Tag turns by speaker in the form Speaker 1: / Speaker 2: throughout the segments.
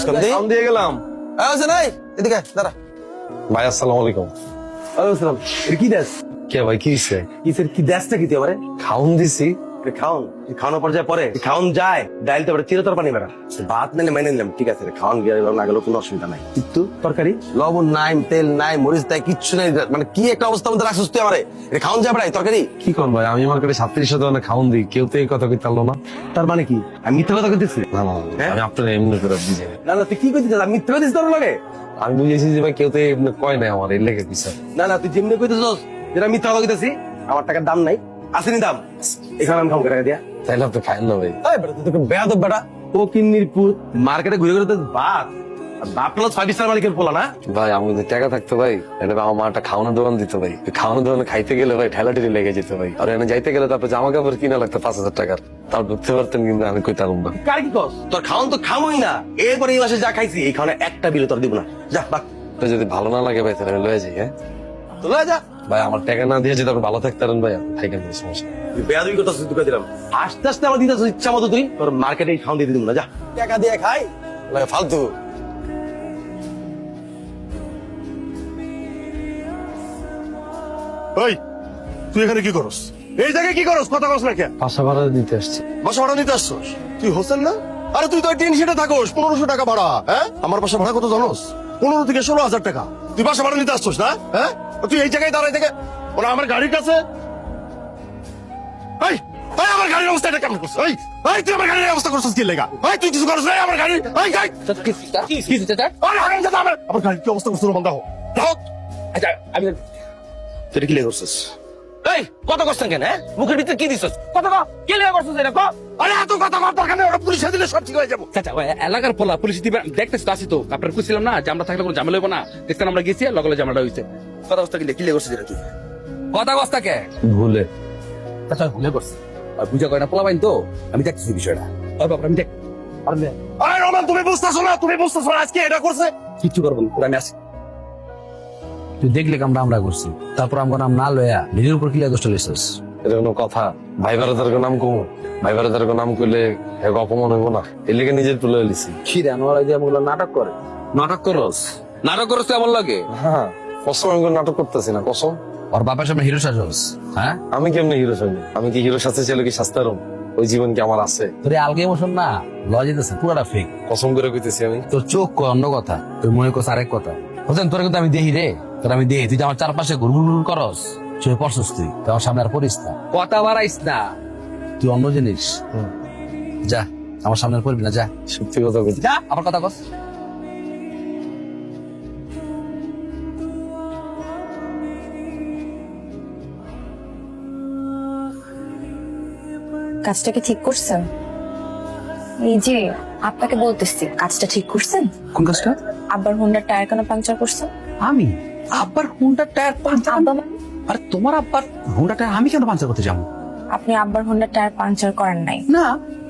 Speaker 1: কেন
Speaker 2: খাওন দিয়ে গেলাম।
Speaker 1: নাই এদিকে দাঁড়া।
Speaker 2: ভাই আসসালামু আলাইকুম।
Speaker 1: আসসালাম। কি দেশ
Speaker 2: কে ভাই কি হইছে?
Speaker 1: কিসের কি দেশটা কি তুই
Speaker 2: খাউন দিছি।
Speaker 1: খাওন খাওয়ানোর পর্যায়ে পরে খাওন যায় ডাইল তো চিরতর পানি বেড়া ভাত নিলে মাইনে নিলাম ঠিক আছে খাওয়ান গিয়ে না গেলেও কোনো অসুবিধা নাই কিন্তু তরকারি লবণ নাই তেল নাই মরিচ নাই কিচ্ছু নাই মানে কি একটা অবস্থা মধ্যে রাখছিস তুই আমারে খাওন যায় বেড়াই তরকারি
Speaker 2: কি কোন ভাই আমি মার্কেটে 37 খাউন দিই কেউ তো এই কথা কইতে পারলো না।
Speaker 1: তার মানে কি আমি মিথ্যা কথা কইতেছি
Speaker 2: না না আমি আপনার এমনি করে বুঝে
Speaker 1: না না তুই কি কইতেছিস আমি মিথ্যা কইতেছিস তোর লাগে
Speaker 2: আমি বুঝেছি যে ভাই কেউ তো এমনি কয় নাই আমার এর লেগে পিছা।
Speaker 1: না না তুই যেমনি কইতেছিস যেটা মিথ্যা কথা কইতেছি আমার টাকার দাম নাই আসেনি দাম এখানে আমি খাম করে দিয়া
Speaker 2: তাইলে আপনি খাইন না ভাই।
Speaker 1: এই বেটা তুই তো বেয়াদব বেটা ও কিন্নির পুত মার্কেটে ঘুরে ঘুরে তো বাপ বাপ প্লাস 5 স্টার মালিকের পোলা না
Speaker 2: ভাই আমি যদি টাকা থাকতো ভাই এটা আমার মা একটা খাওয়ানোর দোকান দিত ভাই খাওয়ানোর দোকানে খাইতে গেলে ভাই ঠেলা ঠেলি লেগে যেত ভাই আর এনে যাইতে গেলে তারপর জামা কাপড় কিনা লাগতো 5,000 টাকার তাও ঢুকতে পারতেন কিন্তু আমি কইতাম না।
Speaker 1: কার কি কস তোর খাওন তো খামই না এরপরে এই মাসে যা খাইছি এই খাওয়ানে একটা বিল তোর দিব না যা বাক
Speaker 2: তো যদি ভালো না লাগে ভাই তাহলে আমি লয়ে যাই। হ্যাঁ
Speaker 1: তো লয়ে যা
Speaker 2: ভাই আমার টাকা না দিয়ে যদি আপনি ভালো থাকতেন ভাই থাকেন না সমস্যা।
Speaker 1: তুই বেয়াদবি করতেছিস তুই দিলাম আস্তে আস্তে আমার দিতেছিস ইচ্ছা মতো তুই তোর মার্কেটে খাওন দিয়ে দিব না যা টাকা দিয়ে খাই লাগে ফালতু
Speaker 3: ওই তুই এখানে কি করস এই জায়গায় কি করস কথা কস না কেন
Speaker 2: বাসা ভাড়া দিতে আসছি।
Speaker 3: বাসা ভাড়া নিতে আসছস তুই হোসেন না আরে তুই তো টিনশিটে থাকোস 1500 টাকা ভাড়া হ্যাঁ আমার বাসা ভাড়া কত জানোস 15 থেকে 16,000 টাকা তুই বাসা ভাড়া নিতে আসছস না হ্যাঁ তুই এই জায়গায় দাঁড়াই থেকে ওরা আমার গাড়ির কাছে এই এই আমার গাড়ির অবস্থা এটা কেমন করছিস এই তুই আমার গাড়ির অবস্থা করছিস কি লেগা তুই কিছু করছিস না আমার গাড়ি এই গাই আরে হারামজাদা আমার গাড়ির কি অবস্থা করছিস বন্ধ দাও
Speaker 1: আচ্ছা আমি
Speaker 3: তুই কি লেগে করছিস
Speaker 1: এই কত করছেন কেন হ্যাঁ মুখের ভিতরে কি দিছস কত ক কে লেগে করছিস এটা ক
Speaker 3: আরে এত কথা কর দরকার নেই ওরা পুলিশে দিলে সব ঠিক হয়ে যাবো
Speaker 4: চাচা ওই এলাকার পোলা পুলিশ দিবে দেখতেছি তো আসি তো আপনার খুঁজছিলাম না যে আমরা থাকলে কোনো ঝামেলা হইব না দেখতেন আমরা গেছি লগলে ঝামেলা হয়েছে
Speaker 1: কথা অবস্থা কি লেগে করছিস এটা তুই
Speaker 4: কথা কস্তাকে
Speaker 2: ভুলে
Speaker 4: চাচা ভুলে করছে আর পূজা করে না পোলা বাইন তো আমি দেখতেছি বিষয়টা ওই বাবা আমি দেখ
Speaker 3: আরে রমান তুমি বুঝতেছো না আজকে এটা করছে
Speaker 4: কিচ্ছু করবো না পুরো আমি আসি তুই দেখলে আমরা করছি তারপর আমার নাম না লয়া নিজের উপর কিলা দোষটা লইছিস
Speaker 2: এটা কোনো কথা ভাই ভারতের নাম কমু ভাই ভারতের নাম করলে এক অপমান হইব না এর লেগে নিজের তুলে লিছি।
Speaker 4: কি রে আনোয়ার এই যে আমগুলো নাটক করে নাটক করস তুই এমন লাগে
Speaker 2: হ্যাঁ কসম আমি কোনো নাটক করতেছি না কসম।
Speaker 4: ওর বাবার সামনে হিরো সাজস হ্যাঁ
Speaker 2: আমি কেমনি হিরো সাজি আমি কি হিরো সাথে ছিল কি শাস্তারম ওই জীবন কি আমার আছে?
Speaker 4: তোর আলগে ইমোশন না লজিতেছে পুরাটা ফেক
Speaker 2: কসম করে কইতেছি আমি।
Speaker 4: তোর চোখ কয় অন্য কথা তোর মনে করছ আরেক কথা হোসেন তোর কিন্তু আমি দেখি রে তোর আমি দেখি তুই যে আমার চারপাশে ঘুরঘুর করস চোখে পড়ছস তুই আমার সামনে আর পড়িস না কথা বাড়াইস না তুই অন্য জিনিস যা আমার সামনে আর পড়বি না যা
Speaker 2: সত্যি কথা কইছি।
Speaker 4: যা আমার কথা কস
Speaker 5: কাজটা কি ঠিক করছেন? এই যে আপনাকে বলতেছি কাজটা ঠিক করছেন?
Speaker 4: কোন কাজটা?
Speaker 5: আব্বার হোন্ডার টায়ার কেন পাংচার করছেন?
Speaker 4: আমি আব্বার হুন্ডার টায়ার পাঞ্চার?
Speaker 5: আব্বা মানে?
Speaker 4: আরে তোমার আব্বার হুন্ডার টায়ার আমি কেন পাঞ্চার করতে যাবো?
Speaker 5: আপনি আব্বার হোন্ডার টায়ার পাংচার করেন নাই
Speaker 4: না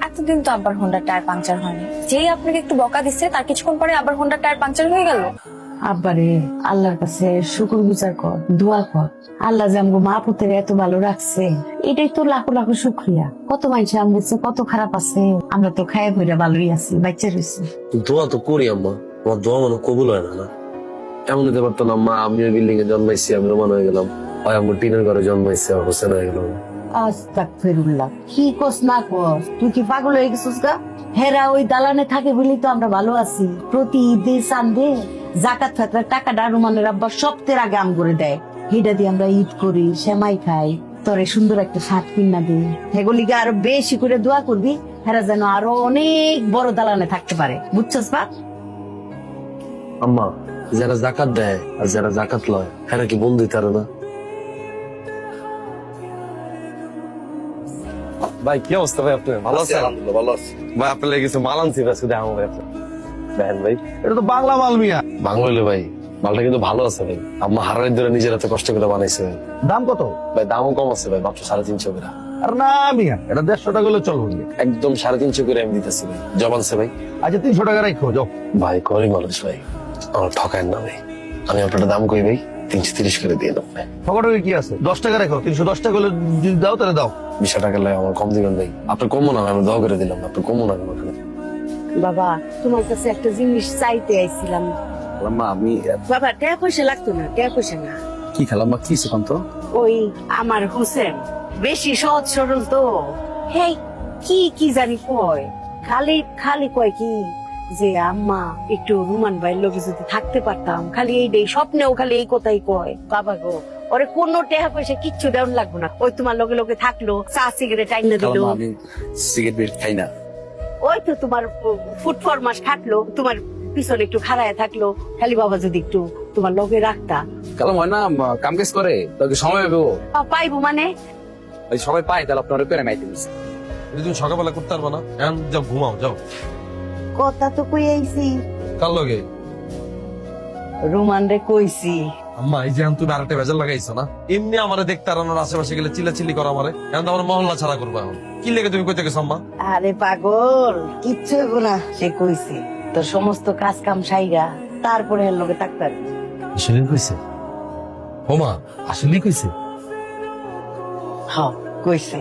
Speaker 5: এতদিন তো আব্বার হোন্ডার টায়ার পাংচার হয়নি যেই আপনাকে একটু বকা দিচ্ছে তার কিছুক্ষণ পরে আব্বার হোন্ডার টায়ার পাংচার হয়ে গেল।
Speaker 6: আব্বারে আল্লাহর কাছে শুকুর বিচার কর দোয়া কর আল্লাহ যে আমগো মা পুতের এত ভালো রাখছে এটাই তো লাখো লাখো শুক্রিয়া। কত মানুষ আমগেছে কত খারাপ আছে আমরা তো খায় ভরে ভালোই আছি বাচ্চা রয়েছে।
Speaker 2: দোয়া তো করি আম্মা আমার দোয়া মানে কবুল হয় না এমন হতে পারতো না আম্মা আমি ওই বিল্ডিং এ জন্মাইছি আমি রোমান হয়ে গেলাম হয় আমার টিনের ঘরে জন্মাইছি আর হোসেন হয়ে গেলাম।
Speaker 6: আস্তাগফিরুল্লাহ কি কস না কস তুই কি পাগল হয়ে গেছিস গা? হেরা ওই দালানে থাকে বলেই তো আমরা ভালো আছি। প্রতি ঈদে চান্দে জাকাত ফাতরার টাকাটা রুমানের আব্বা সপ্তাহের আগে আম করে দেয় হিডা দিয়ে আমরা ঈদ করি সেমাই খাই তোরে সুন্দর একটা শার্ট কিনা দিই হেগুলিকে আরো বেশি করে দোয়া করবি হেরা যেন আরো অনেক বড় দালানে থাকতে পারে বুঝছস বা?
Speaker 2: আম্মা যারা জাকাত দেয় আর যারা জাকাত লয় এরা কি বন্ধু তারা না? ভাই কি অবস্থা ভাই আপনার ভালো আছেন?
Speaker 3: আলহামদুলিল্লাহ ভালো আছি
Speaker 2: ভাই আপনার লেগে কিছু মাল আনছি আজকে দেখাবো ভাই আপনার দেখেন ভাই
Speaker 1: এটা তো বাংলা মাল মিয়া
Speaker 2: বাংলা হইলে ভাই মালটা কিন্তু ভালো আছে ভাই আম্মা হারানি ধরে নিজের হাতে কষ্ট করে বানাইছে ভাই
Speaker 1: দাম কত?
Speaker 2: ভাই দামও কম আছে ভাই মাত্র 350 করে
Speaker 1: আর না মিয়া এটা 150 টাকা হলে চলবে
Speaker 2: একদম 350 করে আমি দিতেছি ভাই জবানছে ভাই।
Speaker 1: আচ্ছা 300 টাকা রাখো যাও
Speaker 2: ভাই গরিব মানুষ ভাই আমার ঠকায় না ভাই আমি আপনার দাম কই ভাই 330 করে দিয়ে দাও ভাই।
Speaker 1: পকেটে কি আছে 10 টাকা রাখো 310 টাকা হলে যদি দাও তাহলে দাও
Speaker 2: 20 টাকা লাগে আমার কম দিবেন ভাই আপনি কমও না আমি দোয়া করে দিলাম আপনি কমও না
Speaker 6: বাবা তোমার কাছে একটা জিনিস চাইতে আইছিলাম।
Speaker 4: মা আমি
Speaker 6: বাবা টাকা পয়সা লাগতো না, টাকা পয়সা না।
Speaker 4: কি খেলাম মা, কি সেখান তো?
Speaker 6: ওই আমার হোসেন বেশি সহজ সরল তো, হেই কি কি জানি কয়, খালি খালি কয় কি যে আম্মা একটু রুমান ভাইয়ের লোকে যদি থাকতে পারতাম, খালি এই স্বপ্নেও খালি এই কথাই কয়। বাবা গো, ওরে কোনো টাকা পয়সা কিচ্ছু দেওয়ার লাগবো না, ওই তোমার লগে লগে থাকলো, চা সিগারেট আইনা দিল,
Speaker 4: খালাম্মা, আমি সিগারেট বিড়ি খাই না।
Speaker 6: ওই তো তোমার ফুট ফরমাস খাটলো, তোমার পিছনে একটু খাড়ায় থাকলো, খালি বাবা যদি একটু তোমার লগে রাখতা।
Speaker 4: কালাম হয় না, কাম কাজ করে তোকে সময় পাবো।
Speaker 6: পাইবো মানে
Speaker 4: ওই সবাই পাই, তাহলে আপনার করে মাইতে দিচ্ছে।
Speaker 7: তুমি সকালবেলা করতে পারবো না? এখন যাও, ঘুমাও, যাও।
Speaker 6: কথা তো কই আইছি,
Speaker 7: কার লগে?
Speaker 6: রুমান রে কইছি।
Speaker 7: আম্মা, এই যে এখন তুমি আরেকটা ভেজাল লাগাইছো না, এমনি আমারে দেখতে আর আমার আশেপাশে গেলে চিল্লাচিল্লি করো আমারে, এখন তো আমার মহল্লা ছাড়া করবো। এখন কি লেগে তুমি কইতে গেছো আম্মা?
Speaker 6: আরে পাগল, কিচ্ছু হইব না, সে কইছে তোর সমস্ত কাজ কাম সাইরা তারপরে এর লগে থাকতে
Speaker 4: আসলে কইছে? ও মা, আসলেই কইছে?
Speaker 6: হ্যাঁ কইছে।